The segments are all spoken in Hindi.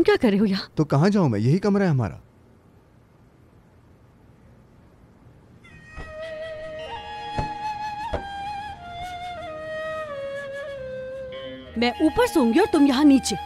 तुम क्या कर रहे हो यहाँ? तो कहाँ जाऊं मैं, यही कमरा है हमारा। मैं ऊपर सोऊंगी और तुम यहाँ नीचे।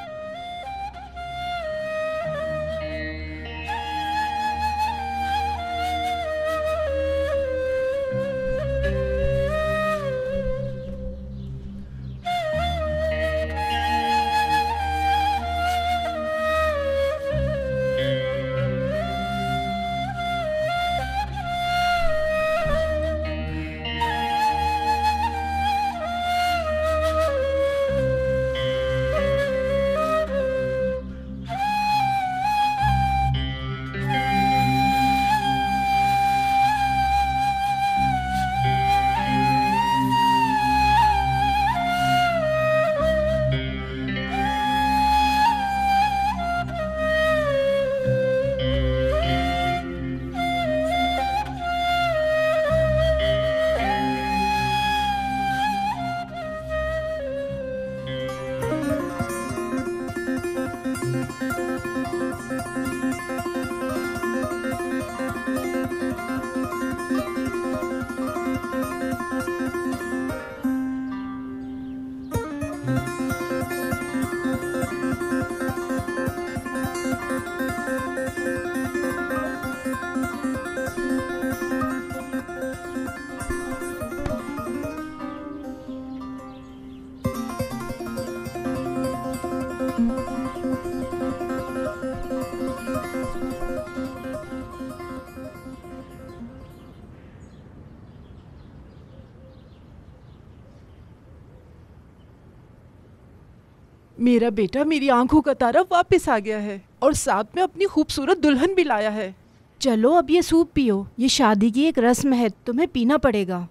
मेरा बेटा मेरी आंखों का तारा वापस आ गया है और साथ में अपनी खूबसूरत दुल्हन भी लाया है। चलो अब ये सूप पियो, ये शादी की एक रस्म है, तुम्हें पीना पड़ेगा।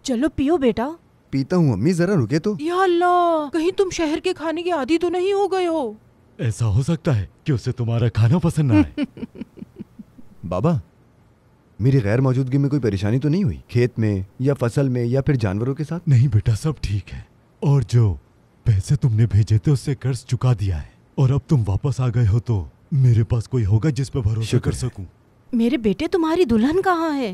चलो पियो बेटा। पीता हूँ अम्मी, जरा रुके तो। या अल्लाह, कहीं तुम शहर के खाने के आदी तो नहीं हो गए हो? ऐसा हो सकता है कि उसे तुम्हारा खाना पसंद ना आए। बाबा, मेरी गैर मौजूदगी में कोई परेशानी तो नहीं हुई, खेत में या फसल में या फिर जानवरों के साथ? नहीं बेटा, सब ठीक है। और जो पैसे तुमने भेजे थे उससे कर्ज चुका दिया है, और अब तुम वापस आ गए हो तो मेरे पास कोई होगा जिस पर भरोसा कर सकूं। मेरे बेटे, तुम्हारी दुल्हन कहाँ है?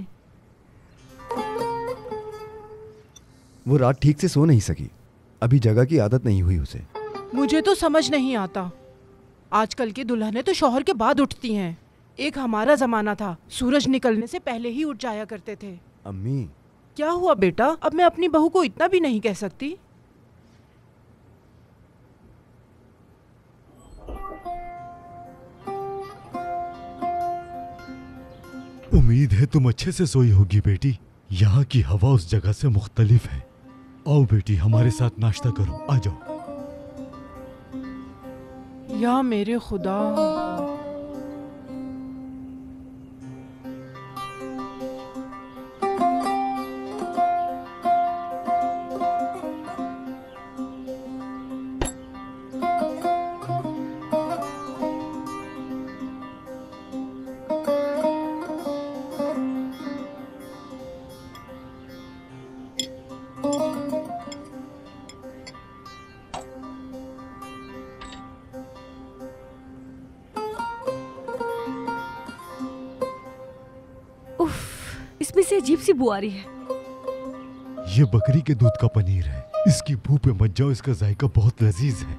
वो रात ठीक से सो नहीं सकी, अभी जगह की आदत नहीं हुई उसे। मुझे तो समझ नहीं आता, आजकल की दुल्हनें तो शौहर के बाद उठती हैं। एक हमारा जमाना था, सूरज निकलने से पहले ही उठ जाया करते थे। अम्मी, क्या हुआ बेटा, अब मैं अपनी बहू को इतना भी नहीं कह सकती? उम्मीद है तुम अच्छे से सोई होगी बेटी। यहाँ की हवा उस जगह से मुख्तलिफ है। आओ बेटी, हमारे साथ नाश्ता करो, आ जाओ। या मेरे खुदा, इसमें से अजीब सी बू आ रही है। ये बकरी के दूध का पनीर है, इसकी बू पे मत जाओ, इसका जायका बहुत लजीज है।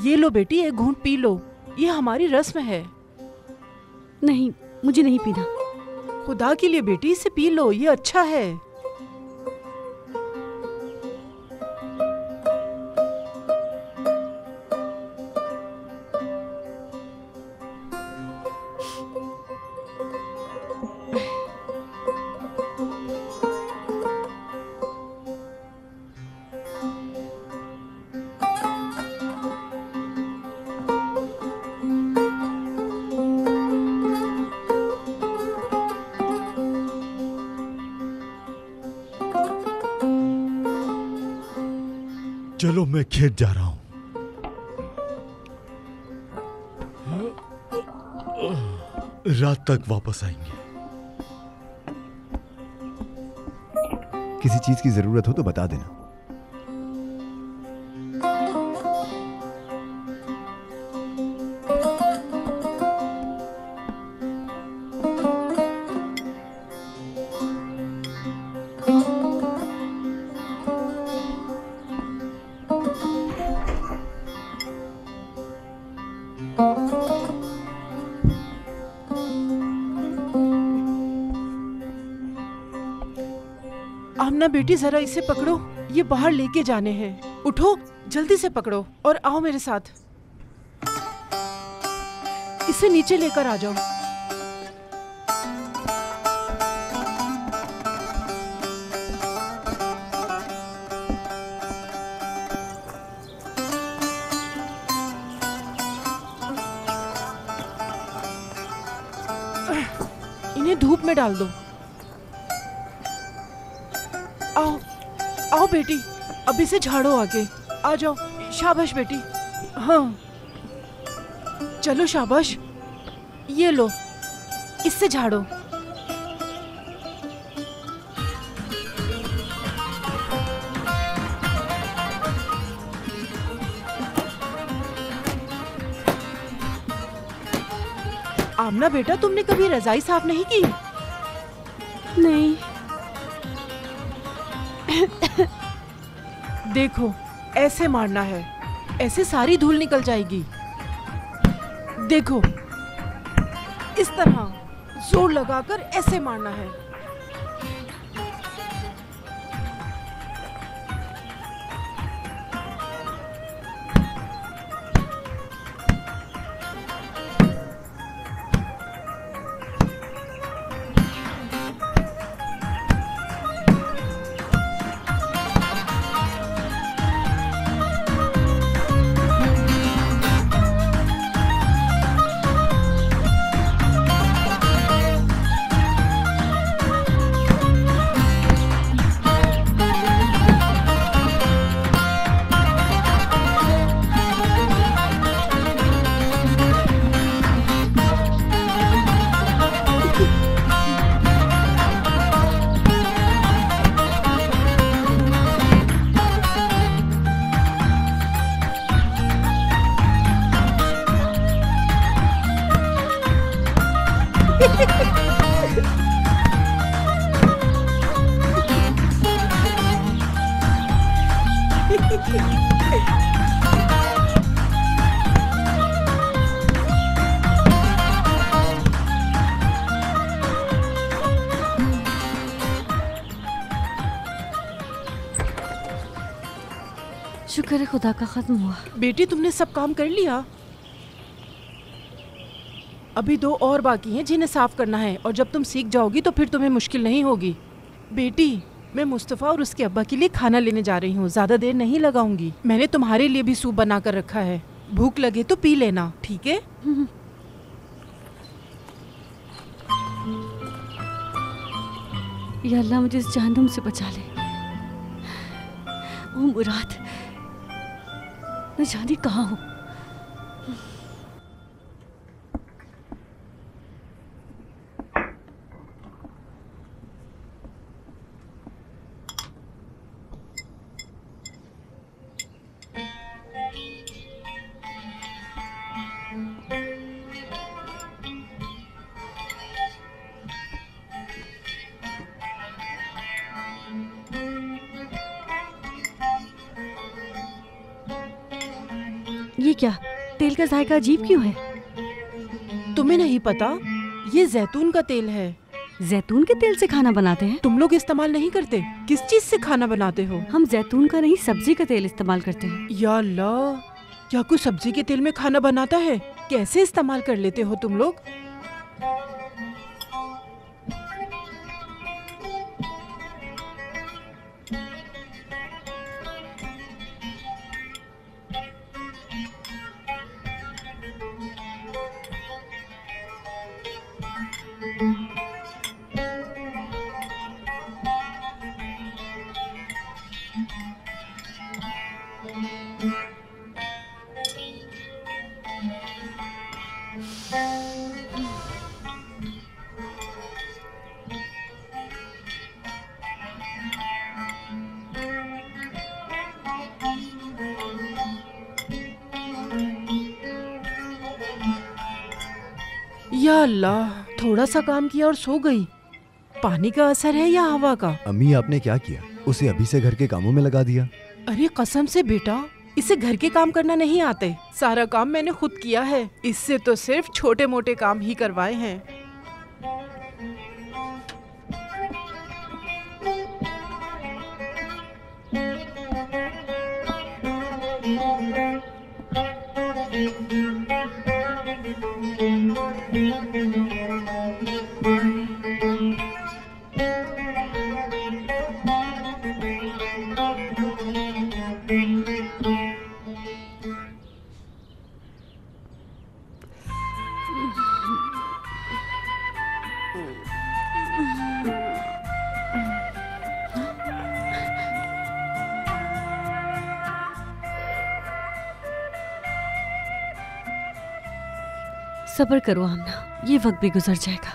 ये लो बेटी, एक घूंट पी लो, ये हमारी रस्म है। नहीं, मुझे नहीं पीना। खुदा के लिए बेटी, इसे पी लो, ये अच्छा है। चलो मैं खेत जा रहा हूं। रात तक वापस आएंगे। किसी चीज की जरूरत हो तो बता देना। आमना बेटी, जरा इसे पकड़ो, ये बाहर लेके जाने हैं। उठो, जल्दी से पकड़ो और आओ मेरे साथ। इसे नीचे लेकर आ जाओ। इन्हें धूप में डाल दो। आओ आओ बेटी, अभी से झाड़ो आगे। आ जाओ, शाबाश बेटी। हाँ चलो शाबाश, ये लो, इससे झाड़ो। आमना बेटा, तुमने कभी रजाई साफ नहीं की? नहीं। देखो, ऐसे मारना है, ऐसे सारी धूल निकल जाएगी। देखो, इस तरह जोर लगाकर ऐसे मारना है। शुक्र है खुदा का खत्म हुआ। बेटी, तुमने सब काम कर लिया? अभी 2 और बाकी हैं जिन्हें साफ करना है, और जब तुम सीख जाओगी तो फिर तुम्हें मुश्किल नहीं होगी। बेटी, मैं मुस्तफ़ा और उसके अब्बा के लिए खाना लेने जा रही हूँ, ज़्यादा देर नहीं लगाऊंगी। मैंने तुम्हारे लिए भी सूप बना कर रखा है, भूख लगे तो पी लेना, ठीक है? या अल्लाह मुझे इस जहन्नुम से बचा ले। ओ मुराद, न जाने कहाँ हो। ये क्या, तेल का जायका अजीब क्यों है? तुम्हें नहीं पता? ये जैतून का तेल है। जैतून के तेल से खाना बनाते हैं? तुम लोग इस्तेमाल नहीं करते? किस चीज से खाना बनाते हो? हम जैतून का नहीं, सब्जी का तेल इस्तेमाल करते हैं। या अल्लाह, क्या कोई सब्जी के तेल में खाना बनाता है? कैसे इस्तेमाल कर लेते हो तुम लोग? या अल्लाह, थोड़ा सा काम किया और सो गई। पानी का असर है या हवा का? अम्मी आपने क्या किया, उसे अभी से घर के कामों में लगा दिया। अरे कसम से बेटा, इसे घर के काम करना नहीं आते। सारा काम मैंने खुद किया है। इससे तो सिर्फ छोटे मोटे काम ही करवाए हैं। सब्र करो आमना, ये वक्त भी गुजर जाएगा।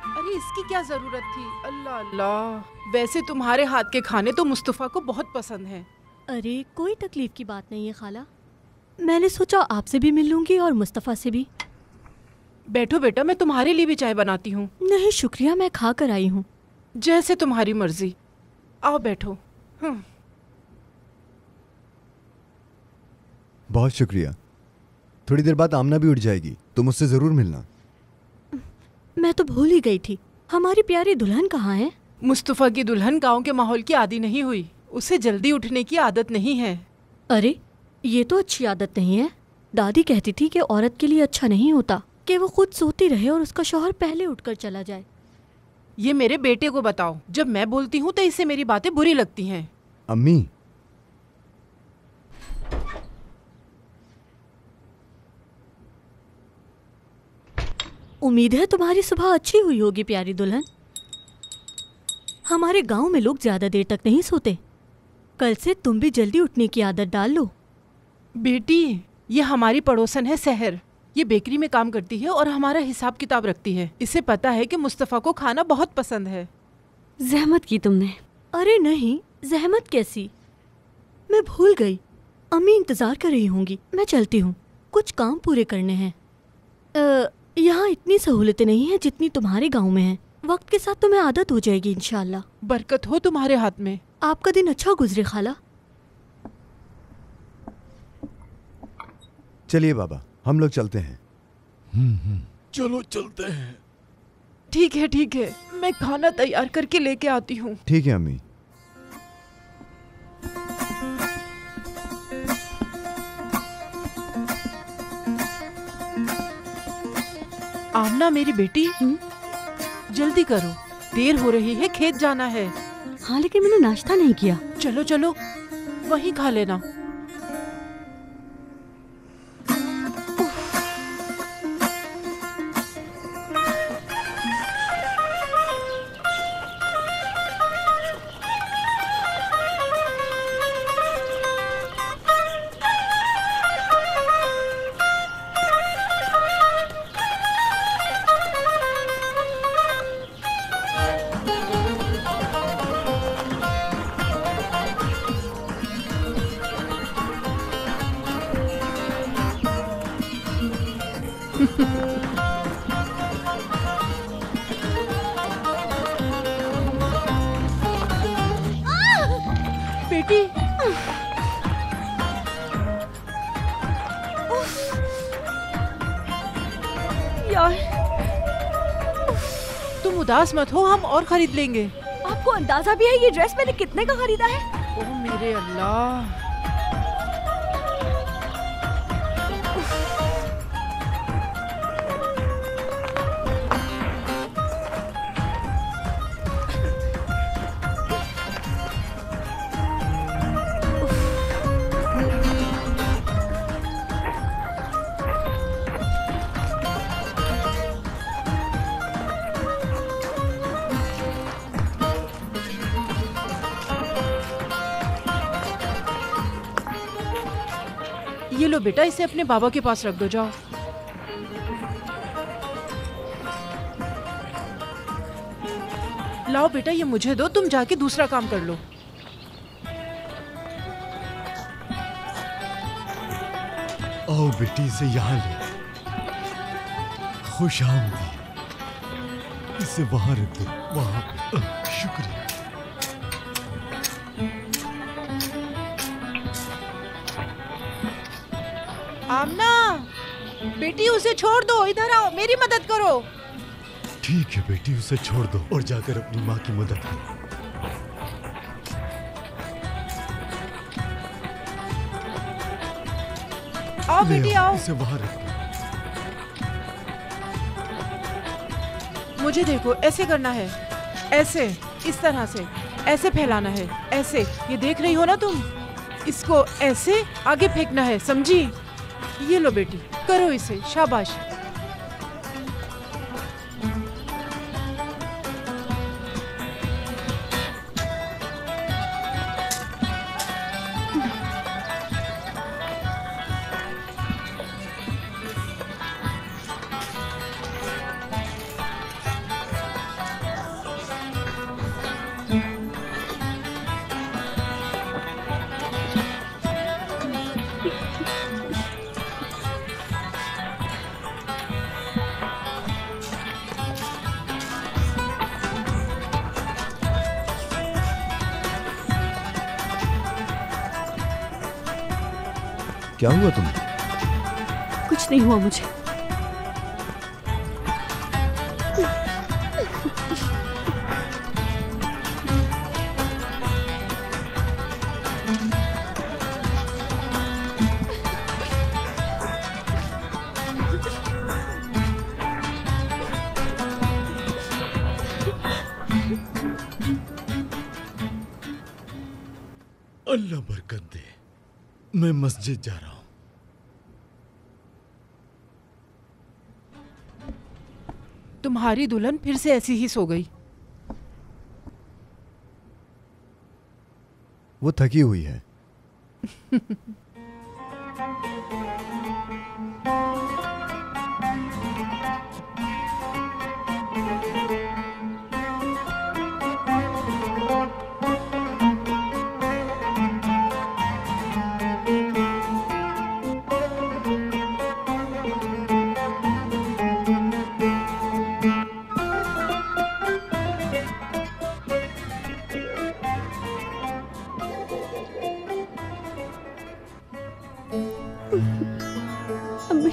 अरे इसकी क्या जरूरत थी? अल्लाह अल्लाह। वैसे तुम्हारे हाथ के खाने तो मुस्तफ़ा को बहुत पसंद हैं। अरे कोई तकलीफ की बात नहीं है खाला, मैंने सोचा आपसे भी मिल लूंगी और मुस्तफ़ा से भी। बैठो बेटा, मैं तुम्हारे लिए भी चाय बनाती हूँ। नहीं शुक्रिया, मैं खा कर आई हूँ। जैसे तुम्हारी मर्जी। आओ बैठो। बहुत शुक्रिया। थोड़ी देर बाद आमना भी उठ जाएगी, तुम उससे जरूर मिलना। मैं तो भूल ही गई थी, हमारी प्यारी दुल्हन कहाँ है? मुस्तफ़ा की दुल्हन गांव के माहौल की आदी नहीं हुई। उसे जल्दी उठने की आदत नहीं है। अरे ये तो अच्छी आदत नहीं है। दादी कहती थी कि औरत के लिए अच्छा नहीं होता कि वो खुद सोती रहे और उसका शौहर पहले उठकर चला जाए। ये मेरे बेटे को बताओ, जब मैं बोलती हूँ तो इसे मेरी बातें बुरी लगती हैं। अम्मी, उम्मीद है तुम्हारी सुबह अच्छी हुई होगी प्यारी दुल्हन। हमारे गांव में लोग ज्यादा देर तक नहीं सोते। कल से तुम भी जल्दी उठने की आदत डाल लो। बेटी, ये हमारी पड़ोसन है सहर। ये बेकरी में काम करती है और हमारा हिसाब किताब रखती है। इसे पता है कि मुस्तफ़ा को खाना बहुत पसंद है। जहमत की तुमने। अरे नहीं, जहमत कैसी, मैं भूल गई। अम्मी इंतजार कर रही होंगी, मैं चलती हूँ, कुछ काम पूरे करने हैं। यहाँ इतनी सहूलतें नहीं हैं जितनी तुम्हारे गांव में हैं। वक्त के साथ तुम्हें आदत हो जाएगी इंशाल्लाह। बरकत हो तुम्हारे हाथ में। आपका दिन अच्छा गुजरे खाला। चलिए बाबा, हम लोग चलते हैं। चलो चलते हैं। ठीक है ठीक है, मैं खाना तैयार करके लेके आती हूँ। ठीक है अम्मी। आमना मेरी बेटी, जल्दी करो, देर हो रही है, खेत जाना है। हाँ लेकिन मैंने नाश्ता नहीं किया। चलो चलो, वहीं खा लेना। बेटी, यार तुम उदास मत हो, हम और खरीद लेंगे। आपको अंदाजा भी है ये ड्रेस मैंने कितने का खरीदा है? ओह मेरे अल्लाह। ये लो बेटा, इसे अपने बाबा के पास रख दो, जाओ। लाओ बेटा, ये मुझे दो, तुम जाके दूसरा काम कर लो। आओ बेटी, इसे यहाँ ले। खुश आमदीद। इसे वहां रख दो, वहां पे। शुक्रिया। आमना, बेटी उसे छोड़ दो, इधर आओ, मेरी मदद करो। ठीक है बेटी, उसे छोड़ दो और जाकर अपनी माँ की मदद करो। आओ बेटी आओ। इसे वहां रख दो। मुझे देखो, ऐसे करना है, ऐसे, इस तरह से, ऐसे फैलाना है, ऐसे। ये देख रही हो ना तुम? इसको ऐसे आगे फेंकना है, समझी? ये लो बेटी, करो इसे, शाबाश। क्या हुआ तुम्हें? कुछ नहीं हुआ मुझे। अल्लाह बरकत दे। मैं मस्जिद जा रहा हूँ। तुम्हारी दुल्हन फिर से ऐसी ही सो गई। वो थकी हुई है। अम्मी,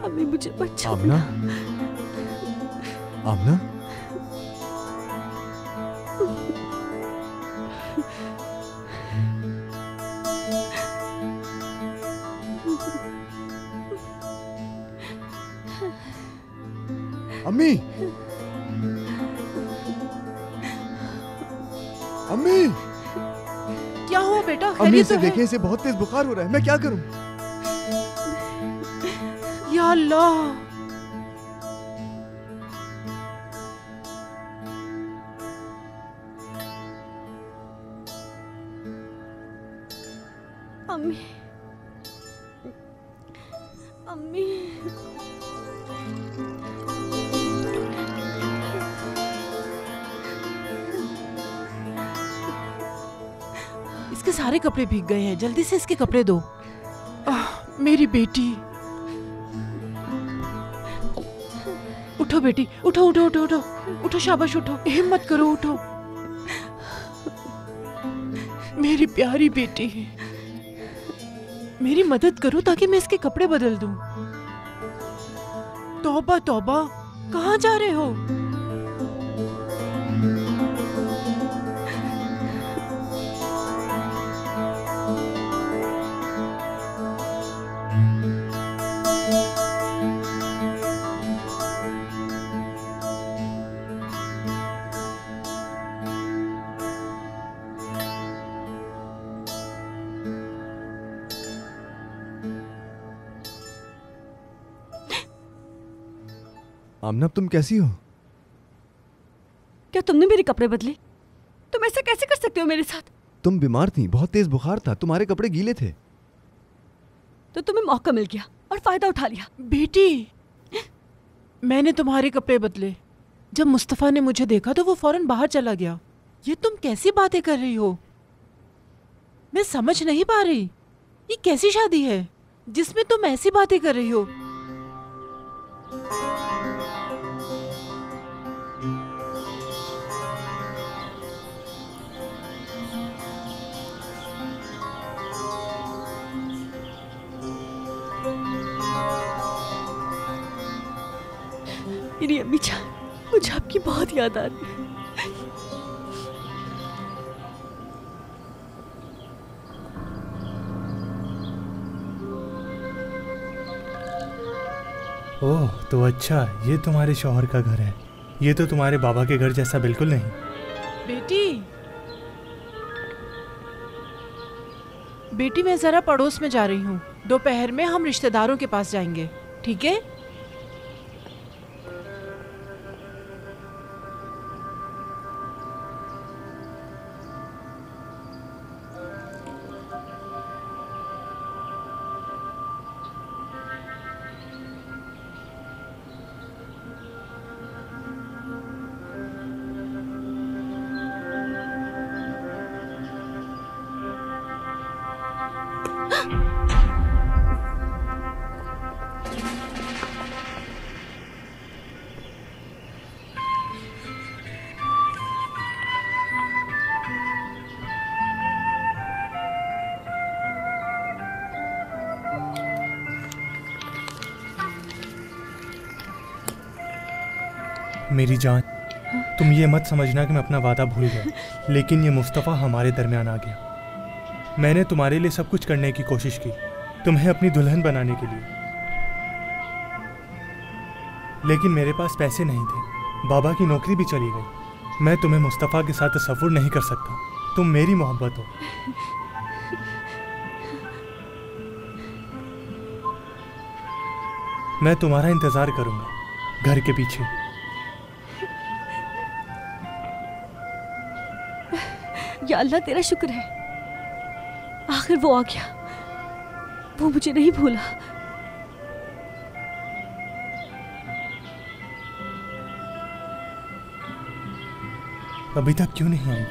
अम्मी मुझे बचाओ। आमना, आमना, अम्मी, अम्मी, क्या हुआ बेटा? अम्मी खैरियत इसे तो है? देखें, इसे बहुत तेज बुखार हो रहा है। मैं क्या करूं? या अल्लाह। अम्मी, अम्मी, इसके सारे कपड़े भीग गए हैं, जल्दी से इसके कपड़े दो। मेरी बेटी, उठो बेटी, उठो उठो उठो उठो उठो, शाबाश उठो, हिम्मत करो, उठो मेरी प्यारी बेटी। मेरी मदद करो ताकि मैं इसके कपड़े बदल दूं। तौबा तौबा, कहाँ जा रहे हो? आमना, तुम कैसी हो? क्या तुमने मेरे कपड़े बदले? तुम ऐसा कैसे कर सकते हो मेरे साथ? तुम बीमार थी, बहुत तेज बुखार था, तुम्हारे कपड़े गीले थे। तो तुम्हें मौका मिल गया और फायदा उठा लिया। बेटी, मैंने तुम्हारे कपड़े बदले, जब मुस्तफ़ा ने मुझे देखा तो वो फौरन बाहर चला गया। ये तुम कैसी बातें कर रही हो? मैं समझ नहीं पा रही, ये कैसी शादी है जिसमें तुम ऐसी बातें कर रही हो? मेरी अम्मी जान, मुझे आपकी बहुत याद आ रही है। ओह, तो अच्छा, ये तुम्हारे शौहर का घर है। ये तो तुम्हारे बाबा के घर जैसा बिल्कुल नहीं। बेटी मैं जरा पड़ोस में जा रही हूँ। दोपहर में हम रिश्तेदारों के पास जाएंगे, ठीक है? मेरी जान, तुम ये मत समझना कि मैं अपना वादा भूल गया, लेकिन ये मुस्तफ़ा हमारे दरमियान आ गया। मैंने तुम्हारे लिए सब कुछ करने की कोशिश की, तुम्हें अपनी दुल्हन बनाने के लिए, लेकिन मेरे पास पैसे नहीं थे। बाबा की नौकरी भी चली गई। मैं तुम्हें मुस्तफ़ा के साथ तसव्वुर नहीं कर सकता। तुम मेरी मोहब्बत हो। मैं तुम्हारा इंतज़ार करूंगा घर के पीछे। या अल्लाह, तेरा शुक्र है, आखिर वो आ गया। वो मुझे नहीं भूला। अभी तक क्यों नहीं आई?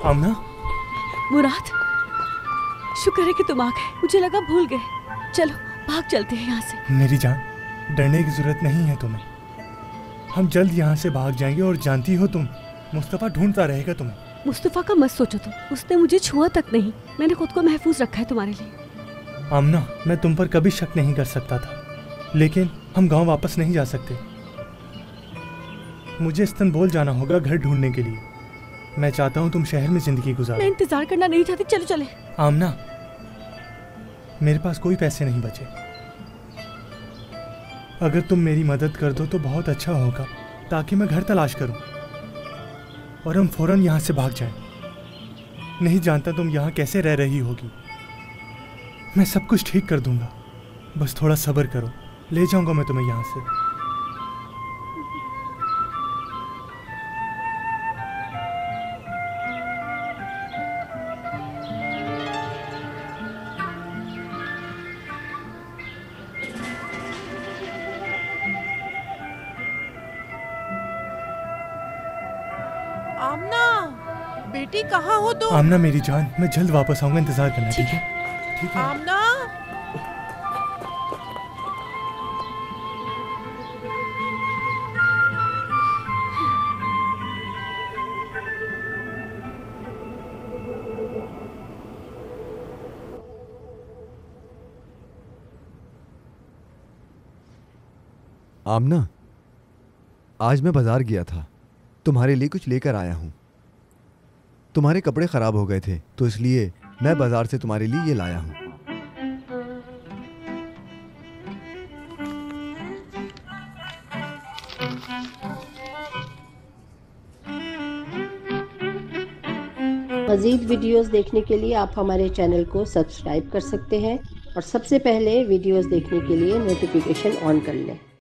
आमना? मुराद, शुक्र है कि तुम आ गए। मुझे लगा भूल गए। चलो भाग चलते हैं यहाँ से। मेरी जान, डरने की जरूरत नहीं है तुम्हें। हम जल्द यहाँ से भाग जाएंगे और जानती हो तुम, मुस्तफ़ा ढूंढता रहेगा तुम्हें। मुस्तफ़ा का मत सोचो तुम, उसने मुझे छुआ तक नहीं। मैंने खुद को महफूज रखा है तुम्हारे लिए। आमना, मैं तुम पर कभी शक नहीं कर सकता था, लेकिन हम गांव वापस नहीं जा सकते। मुझे इस्तांबुल जाना होगा घर ढूंढने के लिए। मैं चाहता हूँ तुम शहर में जिंदगी गुजारो। मैं इंतजार करना नहीं चाहती। चलो चले। आमना, मेरे पास कोई पैसे नहीं बचे। अगर तुम मेरी मदद कर दो तो बहुत अच्छा होगा, ताकि मैं घर तलाश करूं और हम फौरन यहाँ से भाग जाएं। नहीं जानता तुम यहाँ कैसे रह रही होगी। मैं सब कुछ ठीक कर दूंगा, बस थोड़ा सब्र करो। ले जाऊंगा मैं तुम्हें यहाँ से। आमना, बेटी कहाँ हो तुम? आमना मेरी जान, मैं जल्द वापस आऊंगा, इंतजार करना, ठीक है? ठीक है। आमना, आमना, आज मैं बाजार गया था, तुम्हारे लिए कुछ लेकर आया हूँ। तुम्हारे कपड़े खराब हो गए थे, तो इसलिए मैं बाजार से तुम्हारे लिए ये लाया हूँ। मज़ीद वीडियोस देखने के लिए आप हमारे चैनल को सब्सक्राइब कर सकते हैं और सबसे पहले वीडियोस देखने के लिए नोटिफिकेशन ऑन कर लें।